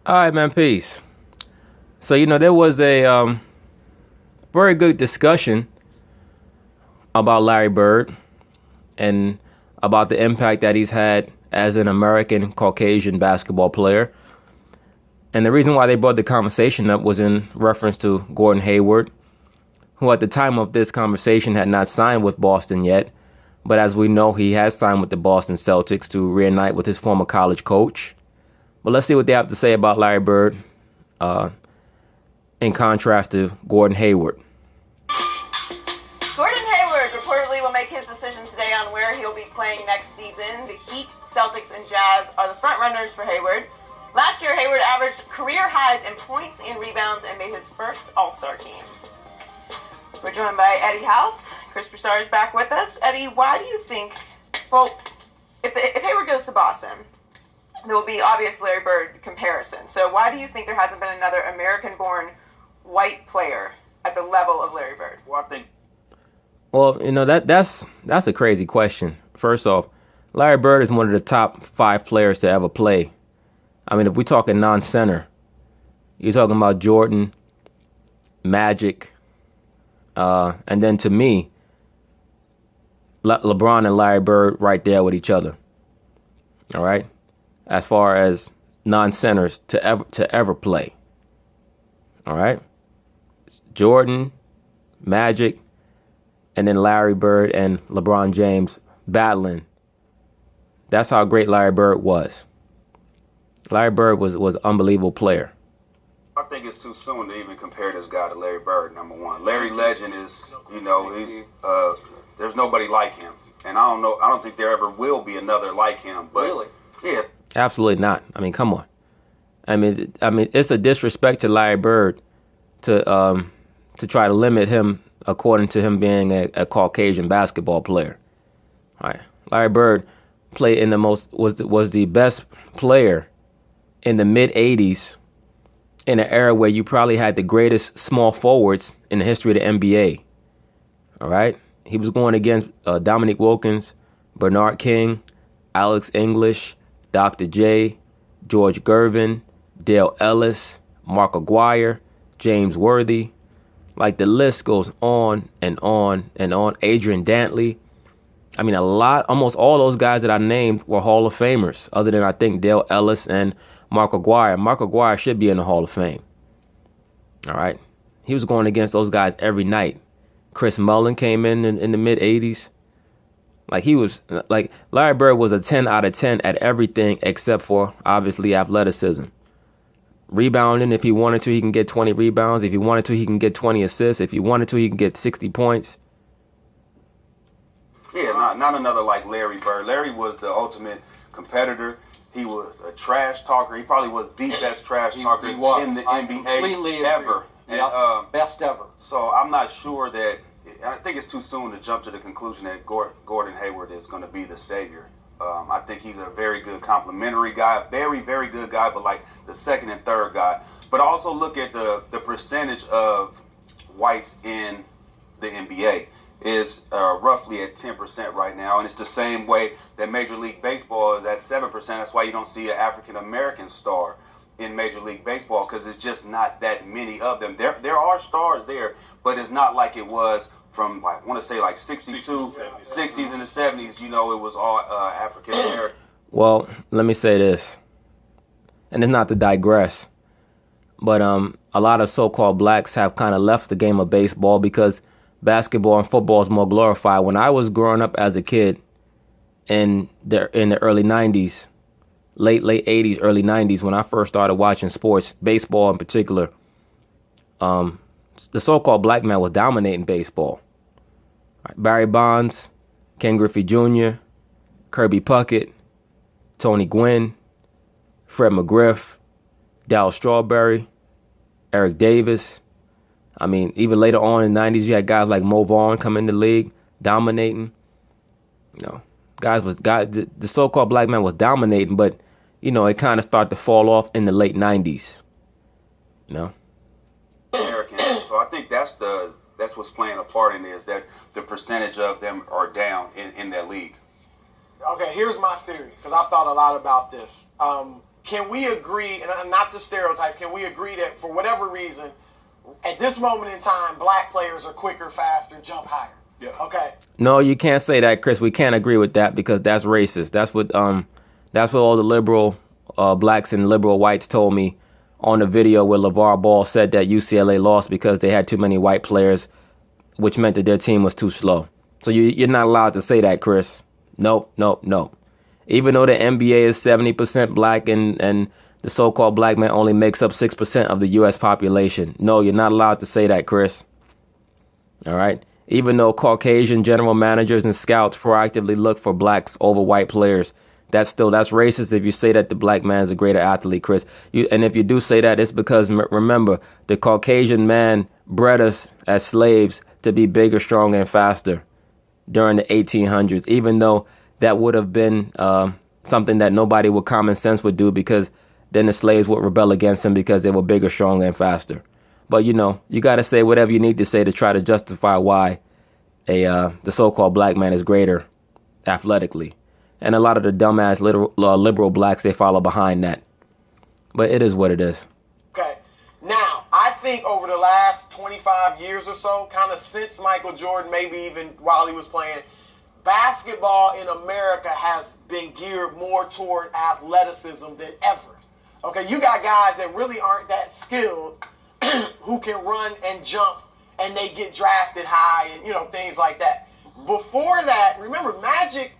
All right, man. Peace. So there was a very good discussion about Larry Bird and about the impact that he's had as an American Caucasian basketball player. And the reason why they brought the conversation up was in reference to Gordon Hayward, who at the time of this conversation had not signed with Boston yet. But as we know, he has signed with the Boston Celtics to reunite with his former college coach. But let's see what they have to say about Larry Bird in contrast to Gordon Hayward. Gordon Hayward reportedly will make his decision today on where he'll be playing next season. The Heat, Celtics, and Jazz are the front runners for Hayward. Last year, Hayward averaged career highs in points and rebounds and made his first All-Star team. We're joined by Eddie House. Chris Broussard is back with us. Eddie, why do you think, if Hayward goes to Boston, there will be obvious Larry Bird comparison. So why do you think there hasn't been another American-born white player at the level of Larry Bird? Well, that's a crazy question. First off, Larry Bird is one of the top 5 players to ever play. I mean, if we're talking non-center, you're talking about Jordan, Magic, and then to me, LeBron and Larry Bird right there with each other. All right, as far as non-centers to ever play. All right, Jordan, Magic, and then Larry Bird and LeBron James battling. That's how great Larry Bird was. Larry Bird was an unbelievable player. I think it's too soon to even compare this guy to Larry Bird, number one. Larry Legend is, he's there's nobody like him. And I don't think there ever will be another like him. But Really? Yeah. Absolutely not. I mean, come on. I mean, it's a disrespect to Larry Bird to try to limit him according to him being a Caucasian basketball player. All right. Larry Bird played in was the best player in the mid 80s in an era where you probably had the greatest small forwards in the history of the NBA. All right. He was going against Dominique Wilkins, Bernard King, Alex English, Dr. J, George Gervin, Dale Ellis, Mark Aguirre, James Worthy. Like the list goes on and on and on. Adrian Dantley. I mean, almost all those guys that I named were Hall of Famers, other than I think Dale Ellis and Mark Aguirre. Mark Aguirre should be in the Hall of Fame. All right. He was going against those guys every night. Chris Mullin came in the mid 80s. Larry Bird was a 10 out of 10 at everything except for obviously athleticism. Rebounding, if he wanted to, he can get 20 rebounds. If he wanted to, he can get 20 assists. If he wanted to, he can get 60 points. Yeah, not another like Larry Bird. Larry was the ultimate competitor. He was a trash talker. He probably was the best trash talker in the NBA ever. Best ever. So I'm not sure that. I think it's too soon to jump to the conclusion that Gordon Hayward is going to be the savior. I think he's a very good complimentary guy, very, very good guy, but like the second and third guy. But also look at the percentage of whites in the NBA is roughly at 10% right now, and it's the same way that Major League Baseball is at 7%. That's why you don't see an African American star in Major League Baseball, because it's just not that many of them. There are stars there, but it's not like it was from, I want to say, like 62, 60s and the 70s. It was all African American. Well, let me say this, and it's not to digress, but a lot of so-called blacks have kind of left the game of baseball because basketball and football is more glorified. When I was growing up as a kid in the early 90s, late 80s, early 90s, when I first started watching sports, baseball in particular, the so-called black man was dominating baseball. Barry Bonds, Ken Griffey Jr., Kirby Puckett, Tony Gwynn, Fred McGriff, Darryl Strawberry, Eric Davis. I mean, even later on in the 90s, you had guys like Mo Vaughn come in the league, dominating. The so-called black man was dominating, but, it kind of started to fall off in the late 90s. American. So I think that's what's playing a part in this, that the percentage of them are down in that league. Okay, here's my theory, because I've thought a lot about this. can we agree, and not to stereotype, can we agree that for whatever reason, at this moment in time, black players are quicker, faster, jump higher? Yeah. Okay. No, you can't say that, Chris. We can't agree with that because that's racist. That's what all the liberal blacks and liberal whites told me on the video where LeVar Ball said that UCLA lost because they had too many white players, which meant that their team was too slow. So you're not allowed to say that, Chris. Nope. Even though the NBA is 70% black and the so-called black man only makes up 6% of the U.S. population. No, you're not allowed to say that, Chris. All right? Even though Caucasian general managers and scouts proactively look for blacks over white players, that's racist if you say that the black man is a greater athlete, Chris. And if you do say that, it's because, remember, the Caucasian man bred us as slaves to be bigger, stronger, and faster during the 1800s, even though that would have been something that nobody with common sense would do, because then the slaves would rebel against them because they were bigger, stronger, and faster. But, you got to say whatever you need to say to try to justify why the so-called black man is greater athletically. And a lot of the dumbass liberal blacks, they follow behind that. But it is what it is. Okay. Now, I think over the last 25 years or so, kind of since Michael Jordan, maybe even while he was playing, basketball in America has been geared more toward athleticism than ever. Okay, you got guys that really aren't that skilled who can run and jump, and they get drafted high and, things like that. Before that, remember, Magic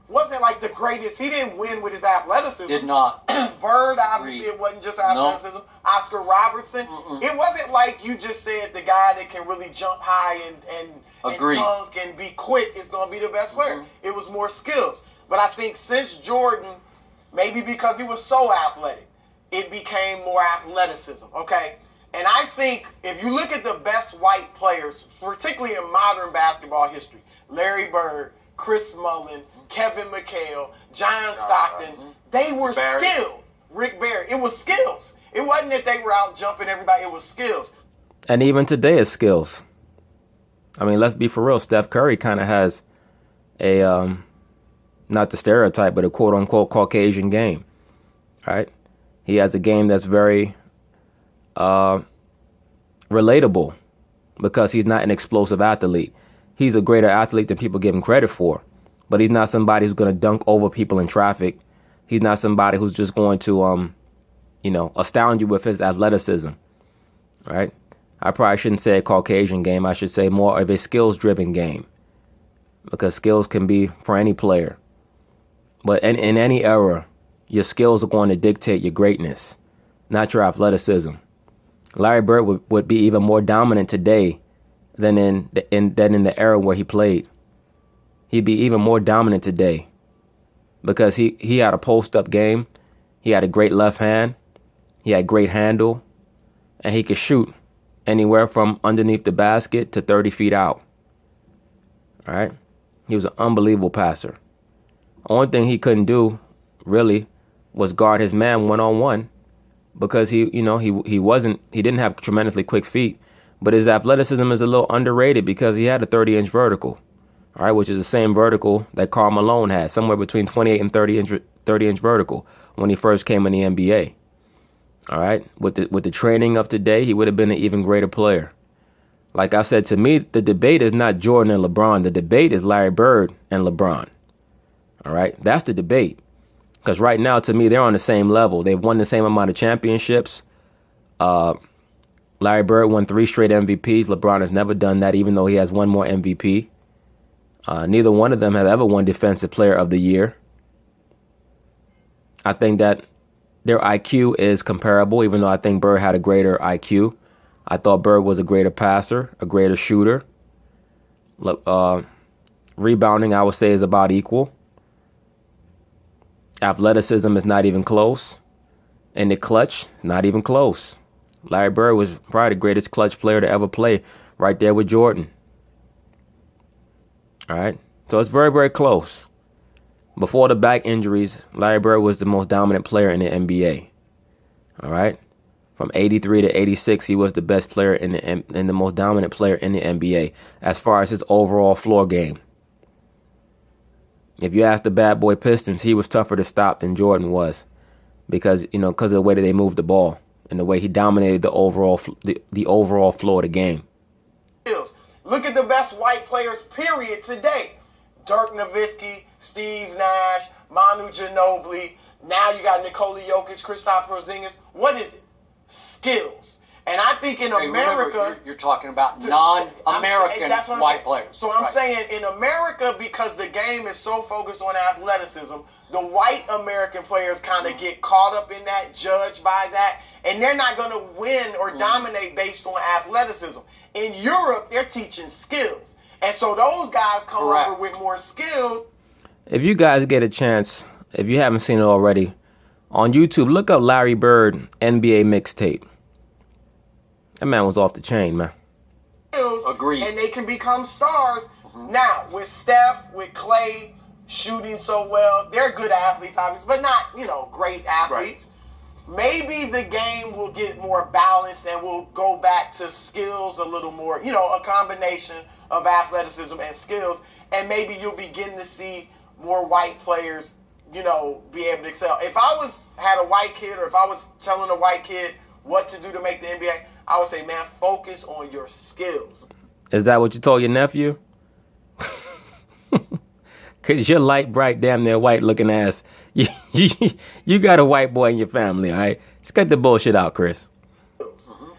wasn't like the greatest. He didn't win with his athleticism. Did not. Bird, obviously, it wasn't just athleticism. Nope. Oscar Robertson. It wasn't like you just said the guy that can really jump high and dunk and be quick is going to be the best player. It was more skills. But I think since Jordan, maybe because he was so athletic, it became more athleticism, okay? And I think if you look at the best white players, particularly in modern basketball history, Larry Bird, Chris Mullin, Kevin McHale, John Stockton, they were skilled. Rick Barry, it was skills. It wasn't that they were out jumping everybody, it was skills. And even today it's skills. I mean, let's be for real. Steph Curry kind of has a, not the stereotype, but a quote-unquote Caucasian game, right? He has a game that's very relatable because he's not an explosive athlete. He's a greater athlete than people give him credit for, but he's not somebody who's going to dunk over people in traffic. He's not somebody who's just going to, astound you with his athleticism, right? I probably shouldn't say a Caucasian game. I should say more of a skills-driven game, because skills can be for any player. But in any era, your skills are going to dictate your greatness, not your athleticism. Larry Bird would be even more dominant today than in the era where he played. He'd be even more dominant today because he had a post-up game. He had a great left hand. He had great handle. And he could shoot anywhere from underneath the basket to 30 feet out. All right? He was an unbelievable passer. Only thing he couldn't do, really, was guard his man one-on-one, because he didn't have tremendously quick feet, but his athleticism is a little underrated because he had a 30-inch vertical, all right, which is the same vertical that Karl Malone had, somewhere between 28 and 30-inch vertical when he first came in the NBA. All right, with the training of today, he would have been an even greater player. Like I said, to me, the debate is not Jordan and LeBron. The debate is Larry Bird and LeBron. All right, that's the debate. Because right now, to me, they're on the same level. They've won the same amount of championships. Larry Bird won 3 straight MVPs. LeBron has never done that, even though he has one more MVP. Neither one of them have ever won Defensive Player of the Year. I think that their IQ is comparable, even though I think Bird had a greater IQ. I thought Bird was a greater passer, a greater shooter. Rebounding, I would say, is about equal. Athleticism is not even close. And the clutch, not even close. Larry Bird was probably the greatest clutch player to ever play, right there with Jordan. All right? So it's very, very close. Before the back injuries, Larry Bird was the most dominant player in the NBA. All right? From 83 to 86, he was the best player and the most dominant player in the NBA as far as his overall floor game. If you ask the bad boy Pistons, he was tougher to stop than Jordan was, because of the way that they moved the ball and the way he dominated the overall the overall flow of the game. Look at the best white players, period, today. Dirk Nowitzki, Steve Nash, Manu Ginobili. Now you got Nikola Jokic, Kristaps Porzingis. What is it? Skills. And I think in America... Remember, you're talking about non-American white players. So I'm saying in America, because the game is so focused on athleticism, the white American players kind of get caught up in that, judged by that, and they're not going to win or dominate based on athleticism. In Europe, they're teaching skills. And so those guys come over with more skills. If you guys get a chance, if you haven't seen it already, on YouTube, look up Larry Bird NBA mixtape. That man was off the chain, man. Agreed. And they can become stars. Now, with Steph, with Clay shooting so well, they're good athletes, obviously, but not, great athletes. Right. Maybe the game will get more balanced and we'll go back to skills a little more, a combination of athleticism and skills. And maybe you'll begin to see more white players, be able to excel. If I had a white kid, or if I was telling a white kid what to do to make the NBA, I would say, man, focus on your skills. Is that what you told your nephew? Because you're light, bright, damn near white looking ass. You got a white boy in your family, all right? Just cut the bullshit out, Chris.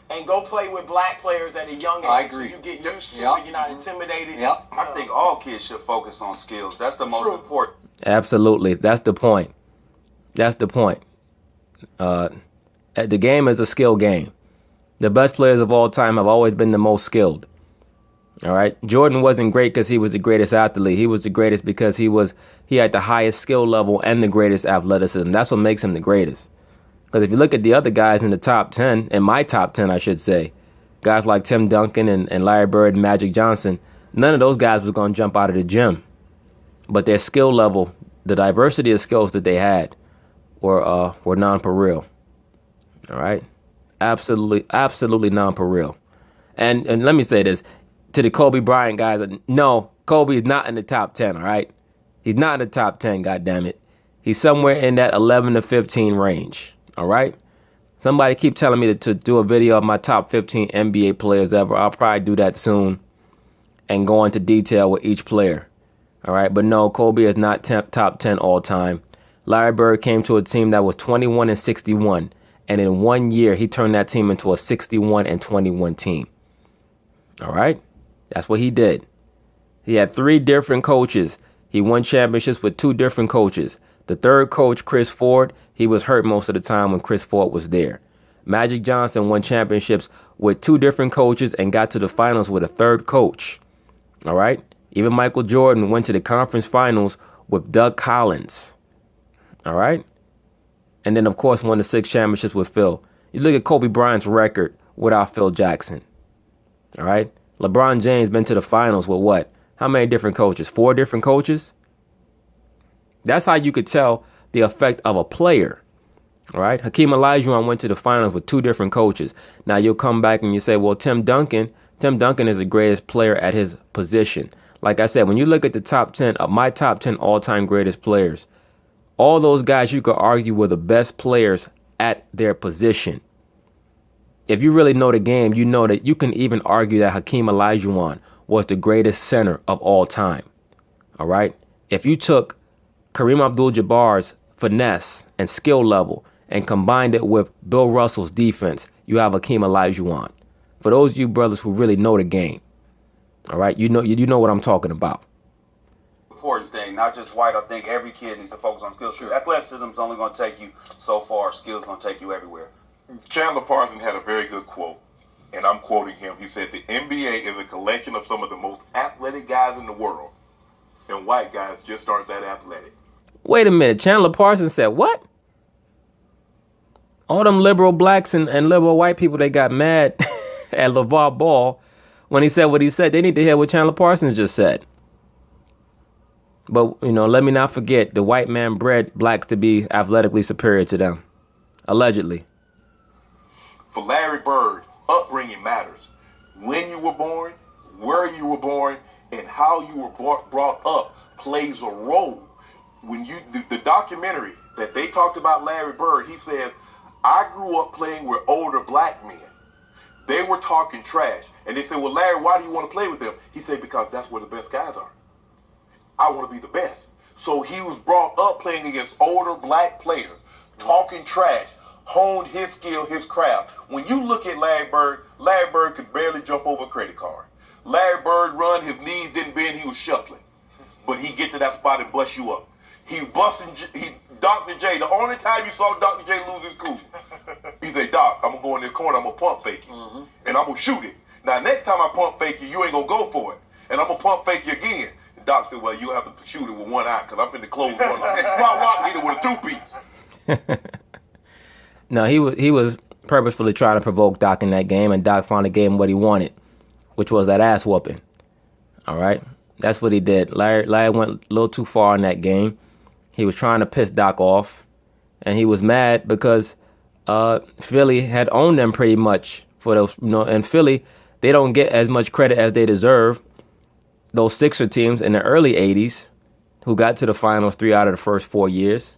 And go play with black players at a young age. I agree. So you get used to it. You're not intimidated. Yep. I think all kids should focus on skills. That's the most important. Absolutely. That's the point. That's the point. The game is a skill game. The best players of all time have always been the most skilled. All right. Jordan wasn't great because he was the greatest athlete. He was the greatest because he had the highest skill level and the greatest athleticism. That's what makes him the greatest. Because if you look at the other guys in the top 10, in my top 10, I should say, guys like Tim Duncan and Larry Bird and Magic Johnson, none of those guys was going to jump out of the gym. But their skill level, the diversity of skills that they had were non-pareil. All right. Absolutely non-pareil. And let me say this to the Kobe Bryant guys. No, Kobe is not in the top 10, all right? He's not in the top 10, goddammit. He's somewhere in that 11 to 15 range, all right? Somebody keep telling me to do a video of my top 15 NBA players ever. I'll probably do that soon and go into detail with each player, all right? But no, Kobe is not top 10 all time. Larry Bird came to a team that was 21-61. And in 1 year, he turned that team into a 61-21 team. All right? That's what he did. He had 3 different coaches. He won championships with 2 different coaches. The third coach, Chris Ford, he was hurt most of the time when Chris Ford was there. Magic Johnson won championships with 2 different coaches and got to the finals with a third coach. All right? Even Michael Jordan went to the conference finals with Doug Collins. All right? And then, of course, won the 6 championships with Phil. You look at Kobe Bryant's record without Phil Jackson. All right? LeBron James been to the finals with what? How many different coaches? 4 different coaches? That's how you could tell the effect of a player. All right? Hakeem Olajuwon went to the finals with 2 different coaches. Now, you'll come back and you say, well, Tim Duncan is the greatest player at his position. Like I said, when you look at the top 10 of my top 10 all-time greatest players, all those guys you could argue were the best players at their position. If you really know the game, you know that you can even argue that Hakeem Olajuwon was the greatest center of all time. All right? If you took Kareem Abdul-Jabbar's finesse and skill level and combined it with Bill Russell's defense, you have Hakeem Olajuwon. For those of you brothers who really know the game, all right, you know what I'm talking about. Important thing, not just white. I think every kid needs to focus on skills. Sure. Athleticism is only going to take you so far. Skills going to take you everywhere. Chandler Parsons had a very good quote, and I'm quoting him. He said, the NBA is a collection of some of the most athletic guys in the world, and white guys just aren't that athletic. Wait a minute. Chandler Parsons said what? All them liberal blacks and liberal white people, they got mad at LeVar Ball when he said what he said. They need to hear what Chandler Parsons just said. But, let me not forget, the white man bred blacks to be athletically superior to them. Allegedly. For Larry Bird, upbringing matters. When you were born, where you were born, and how you were brought up plays a role. When the documentary that they talked about Larry Bird. He says, I grew up playing with older black men. They were talking trash. And they said, well, Larry, why do you want to play with them? He said, because that's where the best guys are. I want to be the best. So he was brought up playing against older black players, talking trash, honed his skill, his craft. When you look at Larry Bird could barely jump over a credit card. Larry Bird run, his knees didn't bend, he was shuffling. But he get to that spot and bust you up. Dr. J, the only time you saw Dr. J lose his cool, he said, Doc, I'm going to go in this corner, I'm going to pump fake you, and I'm going to shoot it. Now, next time I pump fake you, you ain't going to go for it, and I'm going to pump fake you again. And Doc said, well, you'll have to shoot it with one eye, because I'm finna close one eye. Rock hit it with a 2-piece. No, he was purposefully trying to provoke Doc in that game, and Doc finally gave him what he wanted, which was that ass whooping. All right? That's what he did. Larry went a little too far in that game. He was trying to piss Doc off, and he was mad because Philly had owned them pretty much for those, and Philly, they don't get as much credit as they deserve. Those Sixer teams in the early 80s who got to the finals 3 out of the first 4 years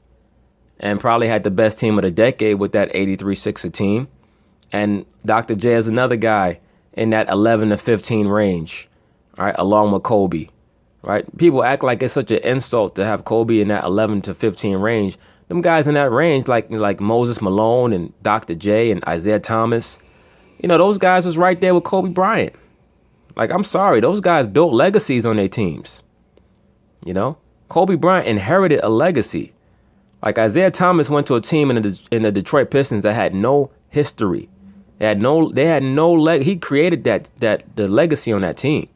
and probably had the best team of the decade with that 83 Sixer team. And Dr. J is another guy in that 11 to 15 range, all right, along with Kobe. Right? People act like it's such an insult to have Kobe in that 11 to 15 range. Them guys in that range, like Moses Malone and Dr. J and Isaiah Thomas, those guys was right there with Kobe Bryant. Like, I'm sorry, those guys built legacies on their teams. Kobe Bryant inherited a legacy. Like, Isaiah Thomas went to a team in the Detroit Pistons that had no history. They had no leg. He created the legacy on that team.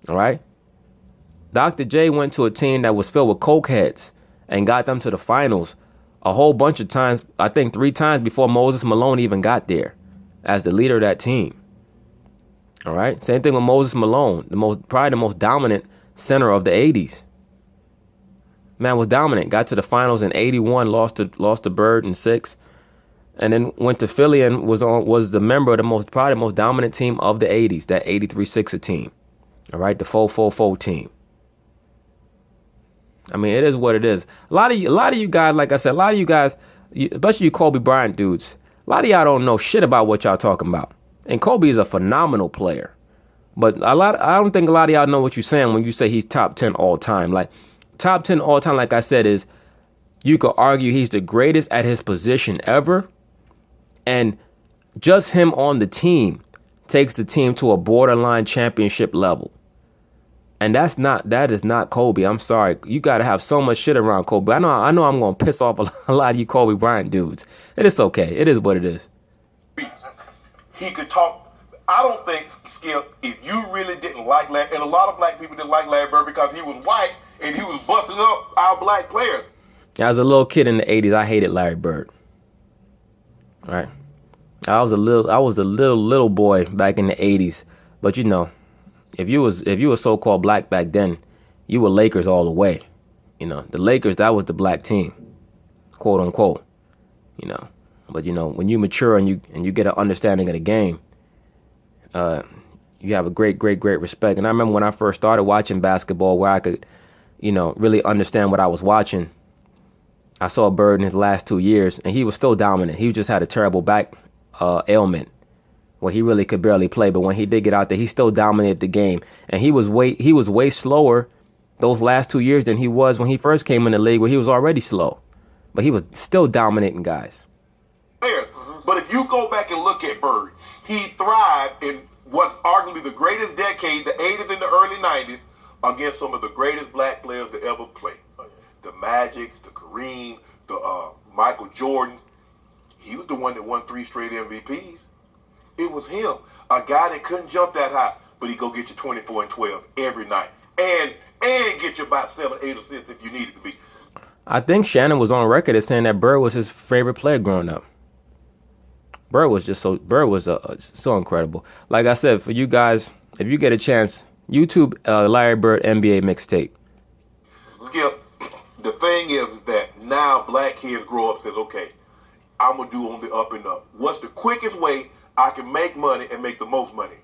All right. Dr. J went to a team that was filled with cokeheads and got them to the finals a whole bunch of times, I think 3 times before Moses Malone even got there as the leader of that team. All right. Same thing with Moses Malone, probably the most dominant center of the 80s. Man was dominant. Got to the finals in 81, lost to Bird in 6, and then went to Philly and was the member of probably the most dominant team of the 80s, that 83 Sixer team. All right, the 4-4-4 team. I mean, it is what it is. A lot of you guys, like I said, especially you Kobe Bryant dudes, a lot of y'all don't know shit about what y'all talking about. And Kobe is a phenomenal player. But I don't think a lot of y'all know what you're saying when you say he's top 10 all time. Like, top 10 all time, like I said, is you could argue he's the greatest at his position ever. And just him on the team takes the team to a borderline championship level. And that is not Kobe. I'm sorry. You got to have so much shit around Kobe. I know I'm going to piss off a lot of you Kobe Bryant dudes. It is okay. It is what it is. He could talk. I don't think, Skip, if you really didn't like Larry, and a lot of black people didn't like Larry Bird because he was white and he was busting up our black players. As a little kid in the 80s, I hated Larry Bird. All right. I was a little boy back in the 80s. But if you were so-called black back then, you were Lakers all the way. The Lakers, that was the black team, quote unquote. But when you mature and you get an understanding of the game, you have a great respect. And I remember when I first started watching basketball, where I could, really understand what I was watching. I saw Bird in his last 2 years, and he was still dominant. He just had a terrible back ailment, where he really could barely play. But when he did get out there, he still dominated the game. And he was way slower those last 2 years than he was when he first came in the league, where he was already slow. But he was still dominating guys. But if you go back and look at Bird, he thrived in what's arguably the greatest decade, the 80s and the early 90s, against some of the greatest black players to ever play. The Magics, the Kareem, the Michael Jordans. He was the one that won 3 straight MVPs. It was him, a guy that couldn't jump that high, but he'd go get you 24 and 12 every night, and get you about 7, 8 assists if you needed to be. I think Shannon was on record as saying that Bird was his favorite player growing up. Bird was so incredible. Like I said, for you guys, if you get a chance, YouTube Larry Bird NBA mixtape. Skip, the thing is that now black kids grow up and says, okay, I'm going to do on the up and up. What's the quickest way I can make money and make the most money?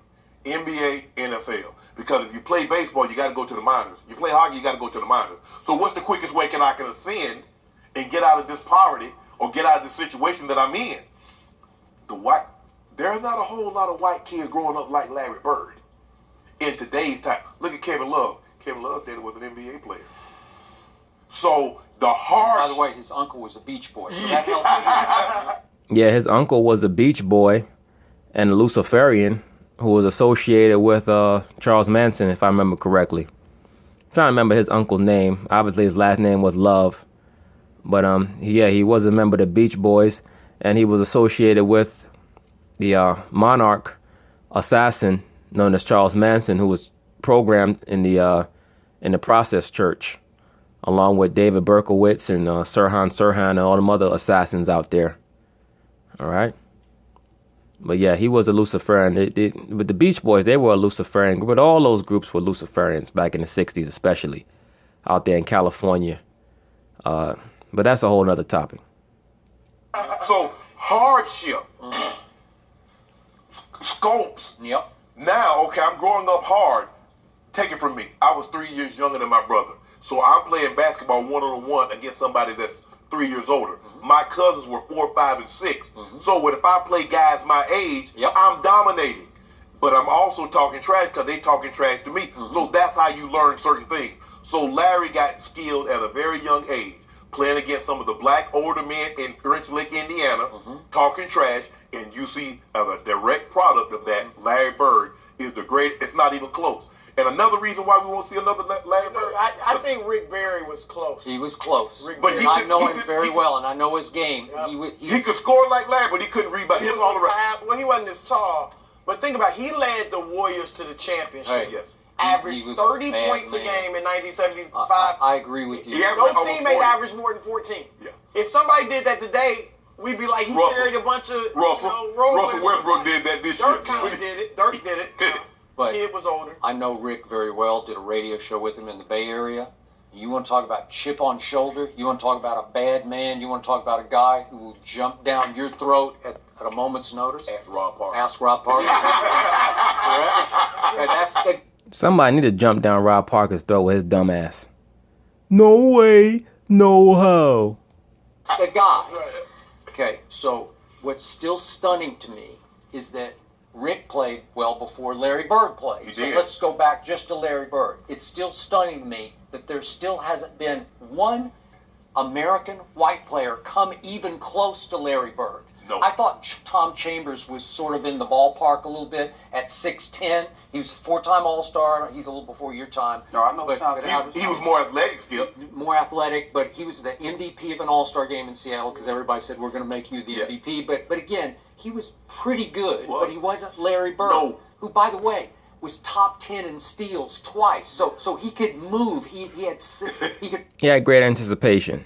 NBA, NFL. Because if you play baseball, you got to go to the minors. You play hockey, you got to go to the minors. So what's the quickest way I can ascend and get out of this poverty or get out of the situation that I'm in. There's not a whole lot of white kids growing up like Larry Bird in today's time. Look at Kevin Love. Kevin Love daddy was an NBA player. So the hard. By the way, his uncle was a Beach Boy. So that helps. Yeah, his uncle was a Beach Boy and a Luciferian who was associated with Charles Manson, if I remember correctly. I'm trying to remember his uncle's name. Obviously, his last name was Love. But he was a member of the Beach Boys, and he was associated with the monarch assassin known as Charles Manson, who was programmed in the Process Church, along with David Berkowitz and Sirhan Sirhan and all them other assassins out there. All right. But yeah, he was a Luciferian. With the Beach Boys, they were a Luciferian group. But all those groups were Luciferians back in the 60s, especially out there in California. But that's a whole other topic. So hardship, scopes. Yep. Now, okay, I'm growing up hard. Take it from me. I was 3 years younger than my brother. So I'm playing basketball one-on-one against somebody that's 3 years older. Mm-hmm. My cousins were 4, 5, and 6. Mm-hmm. So if I play guys my age, I'm dominating. But I'm also talking trash because they talking trash to me. Mm-hmm. So that's how you learn certain things. So Larry got skilled at a very young age, playing against some of the black older men in French Lick, Indiana, talking trash. And you see a direct product of that, Larry Bird is the greatest. It's not even close. And another reason why we won't see another Larry Bird. I think Rick Barry was close. He was close. But I know him very well, and I know his game. Yep. He could score like Larry, but he couldn't rebound. He was all around. Well, he wasn't as tall. But think about it, he led the Warriors to the championship. Hey, yes. Averaged 30 points a game in 1975. I agree with you. No teammate averaged more than 14. Yeah. If somebody did that today, we'd be like, he carried a bunch of Russell Westbrook did that this year. Dirk kind of did it. Dirk did it. But kid was older. I know Rick very well, did a radio show with him in the Bay Area. You want to talk about chip on shoulder? You want to talk about a bad man? You want to talk about a guy who will jump down your throat at a moment's notice? Ask Rob Parker. Correct? And that's the... Somebody need to jump down Rob Parker's throat with his dumb ass. No way, no how. That's the guy. Okay, so what's still stunning to me is that Rick played well before Larry Bird played. So let's go back just to Larry Bird. It's still stunning to me that there still hasn't been one American white player come even close to Larry Bird. No. I thought Tom Chambers was sort of in the ballpark a little bit at 6'10". He was a four-time All-Star. He's a little before your time. No, I know. He was more athletic, Skip. More athletic, but he was the MVP of an All-Star game in Seattle because everybody said, we're going to make you the MVP. But again, he was pretty good, but he wasn't Larry Bird, who, by the way, was top 10 in steals twice. So he could move. He had great anticipation.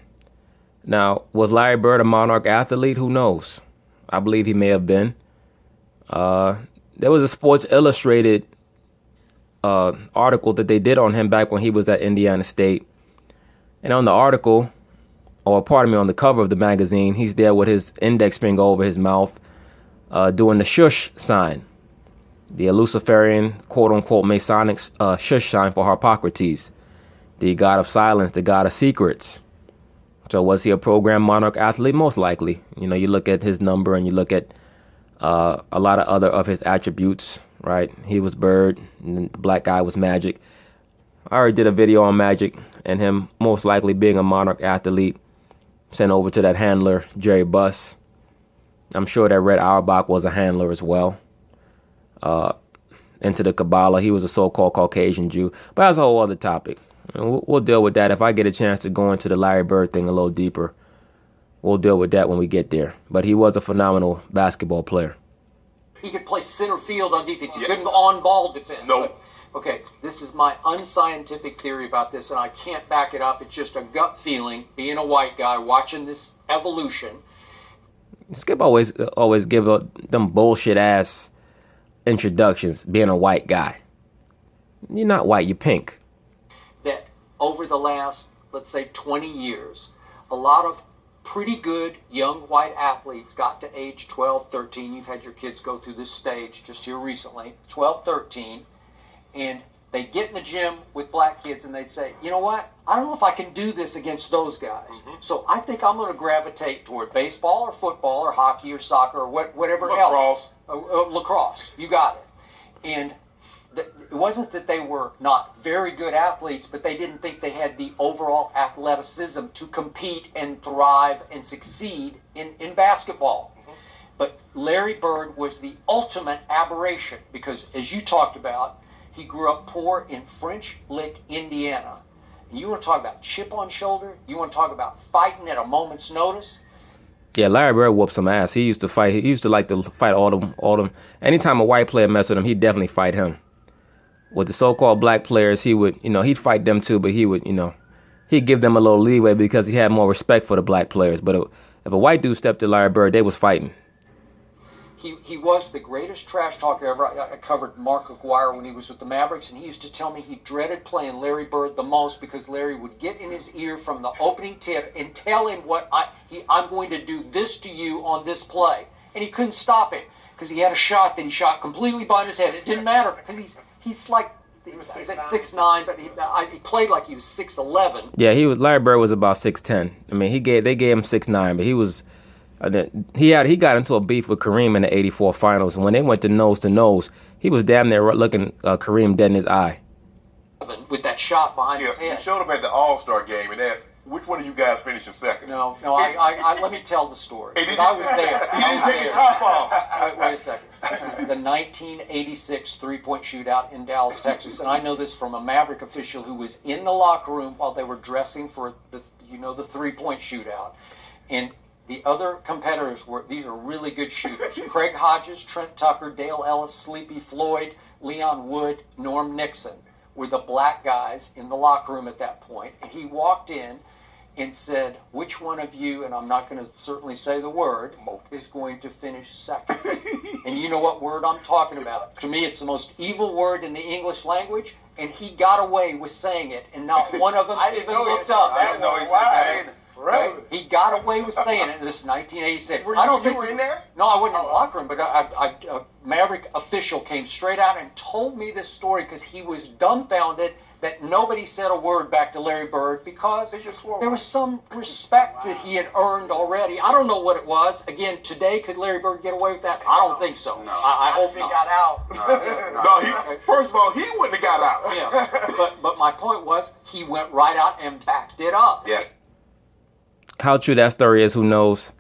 Now, was Larry Bird a Monarch athlete? Who knows? I believe he may have been. There was a Sports Illustrated article that they did on him back when he was at Indiana State. And on the article, or pardon me, on the cover of the magazine, he's there with his index finger over his mouth, doing the shush sign. The Luciferian, quote-unquote, Masonic shush sign for Harpocrates, the god of silence, the god of secrets. So was he a program Monarch athlete? Most likely. You know, you look at his number and you look at a lot of other of his attributes, right? He was Bird, and the black guy was Magic. I already did a video on Magic and him most likely being a Monarch athlete, sent over to that handler, Jerry Buss. I'm sure that Red Auerbach was a handler as well. Into the Kabbalah, he was a so-called Caucasian Jew. But that's a whole other topic. And we'll deal with that if I get a chance to go into the Larry Bird thing a little deeper. We'll deal with that when we get there. But he was a phenomenal basketball player. He could play center field on defense. He couldn't on-ball defend. No. Okay, this is my unscientific theory about this, and I can't back it up. It's just a gut feeling, being a white guy, watching this evolution. Skip always give them bullshit-ass introductions, being a white guy. You're not white, you're pink. That over the last, let's say, 20 years, a lot of pretty good young white athletes got to age 12, 13. You've had your kids go through this stage just here recently, 12, 13, and they'd get in the gym with black kids and they'd say, you know what? I don't know if I can do this against those guys. So I think I'm going to gravitate toward baseball or football or hockey or soccer or whatever else. Lacrosse. You got it. And it wasn't that they were not very good athletes, but they didn't think they had the overall athleticism to compete and thrive and succeed in basketball. But Larry Bird was the ultimate aberration because, as you talked about, he grew up poor in French Lick, Indiana. And you want to talk about chip on shoulder? You want to talk about fighting at a moment's notice? Yeah, Larry Bird whooped some ass. He used to fight. He used to like to fight all them. Anytime a white player messed with him, he'd definitely fight him. With the so-called black players, he would, he'd fight them too, but he would, he'd give them a little leeway because he had more respect for the black players. But if a white dude stepped to Larry Bird, they was fighting. He was the greatest trash talker ever. I covered Mark Aguirre when he was with the Mavericks, and he used to tell me he dreaded playing Larry Bird the most because Larry would get in his ear from the opening tip and tell him I'm going to do this to you on this play. And he couldn't stop him because he had a shot that he shot completely behind his head. It didn't matter because he's like 6'9", but he played like he was 6'11". Yeah, Larry Bird was about 6'10". I mean, they gave him 6'9", but he was he got into a beef with Kareem in the '84 finals, and when they went to nose, he was damn near looking Kareem dead in his eye. With that shot behind his head. He showed up at the All-Star game and asked, which one of you guys finished in second? No, I let me tell the story. I was there. He didn't take his top off. Wait a second. This is the 1986 three-point shootout in Dallas, Texas, and I know this from a Maverick official who was in the locker room while they were dressing for the three-point shootout. And the other competitors these are really good shooters. Craig Hodges, Trent Tucker, Dale Ellis, Sleepy Floyd, Leon Wood, Norm Nixon were the black guys in the locker room at that point. And he walked in and said, which one of you, and I'm not going to certainly say the word, is going to finish second? And you know what word I'm talking about. To me, it's the most evil word in the English language, and he got away with saying it, and not one of them even looked up. I didn't know he said that. Right. He got away with saying it. This is 1986. I don't think you were in there? No, I wasn't in the locker room, but a Maverick official came straight out and told me this story because he was dumbfounded that nobody said a word back to Larry Bird because there was some respect that he had earned already. I don't know what it was. Again, today, could Larry Bird get away with that? I don't think so. No. I hope he not. got out. No, first of all, he wouldn't have got out. Yeah, but my point was he went right out and backed it up. Yeah. How true that story is, who knows?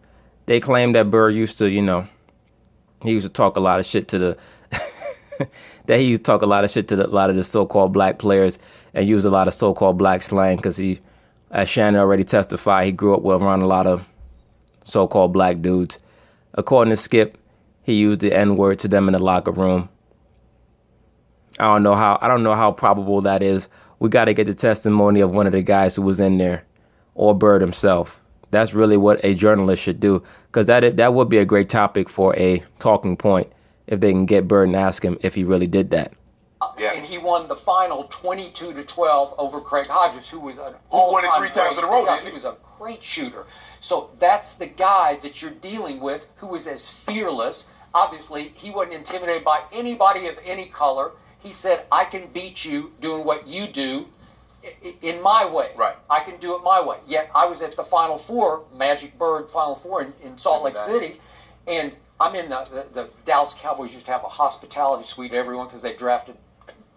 They claim that Bird used to, he used to talk a lot of shit to the that he used to talk a lot of shit to a lot of the so-called black players and use a lot of so-called black slang because he, as Shannon already testified, he grew up around a lot of so-called black dudes. According to Skip, he used the N-word to them in the locker room. I don't know how probable that is. We got to get the testimony of one of the guys who was in there, or Bird himself. That's really what a journalist should do, because that would be a great topic for a talking point if they can get Bird and ask him if he really did that. Yeah. And he won the final 22-12 over Craig Hodges, who was an all-time won it 3 times in a row. Yeah, he was a great shooter. So that's the guy that you're dealing with, who was as fearless. Obviously, he wasn't intimidated by anybody of any color. He said, I can beat you doing what you do in my way. Right. I can do it my way. Yet I was at the Final Four, Magic Bird Final Four in Salt Lake City, and I'm in the Dallas Cowboys used to have a hospitality suite to everyone because they drafted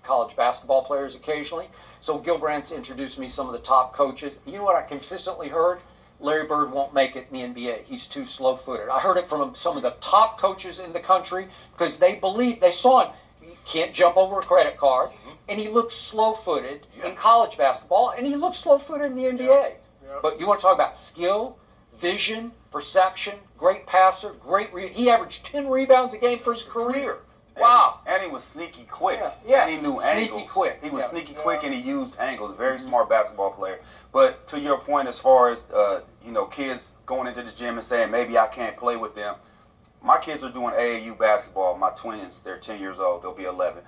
college basketball players occasionally. So Gil Brandt introduced me to some of the top coaches. You know what I consistently heard? Larry Bird won't make it in the NBA. He's too slow-footed. I heard it from some of the top coaches in the country because they saw him. He can't jump over a credit card. And he looks slow-footed in college basketball, and he looks slow-footed in the NBA. Yeah. But you want to talk about skill, vision, perception, great passer, he averaged 10 rebounds a game for his career. Wow. And he was sneaky quick. Yeah. And he knew sneaky angles. Quick. He was sneaky quick, and he used angles. Very smart basketball player. But to your point, as far as kids going into the gym and saying maybe I can't play with them, my kids are doing AAU basketball. My twins, they're 10 years old. They'll be 11,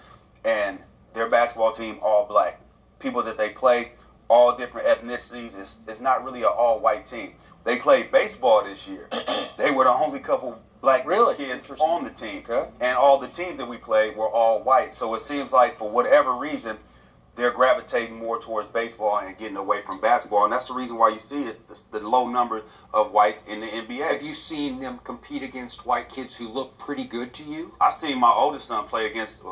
and their basketball team all black. People that they play, all different ethnicities. It's not really an all-white team. They played baseball this year. They were the only couple black kids on the team. Okay. And all the teams that we played were all white. So it seems like for whatever reason, they're gravitating more towards baseball and getting away from basketball, and that's the reason why you see it, the low number of whites in the NBA. Have you seen them compete against white kids who look pretty good to you? I seen my oldest son play against.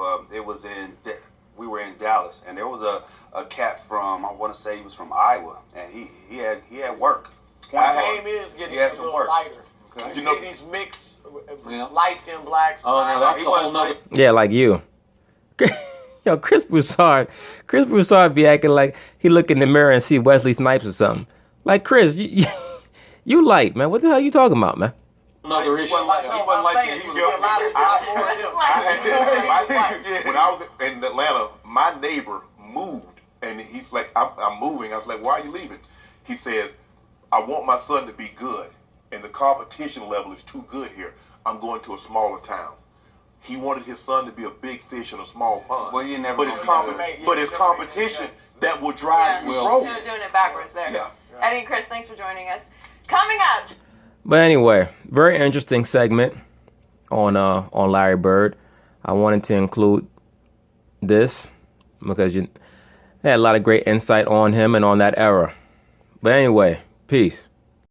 We were in Dallas, and there was a cat from, I want to say he was from Iowa, and he had work. The game is getting a little lighter. Okay. You see these mixed light-skinned blacks. Oh, no, that's a whole nother. Yeah, like you. Yo, Chris Broussard be acting like he look in the mirror and see Wesley Snipes or something. Like, Chris, you light, man. What the hell you talking about, man? Another issue. He wasn't like that. He was a lot more of them. When I was in Atlanta, my neighbor moved, and he's like, I'm moving. I was like, why are you leaving? He says, I want my son to be good, and the competition level is too good here. I'm going to a smaller town. He wanted his son to be a big fish in a small pond. Well, you never. But his competition that will drive you You're doing it backwards there. Yeah. Eddie and Chris, thanks for joining us. Coming up. But anyway, very interesting segment on Larry Bird. I wanted to include this because you had a lot of great insight on him and on that era. But anyway, peace.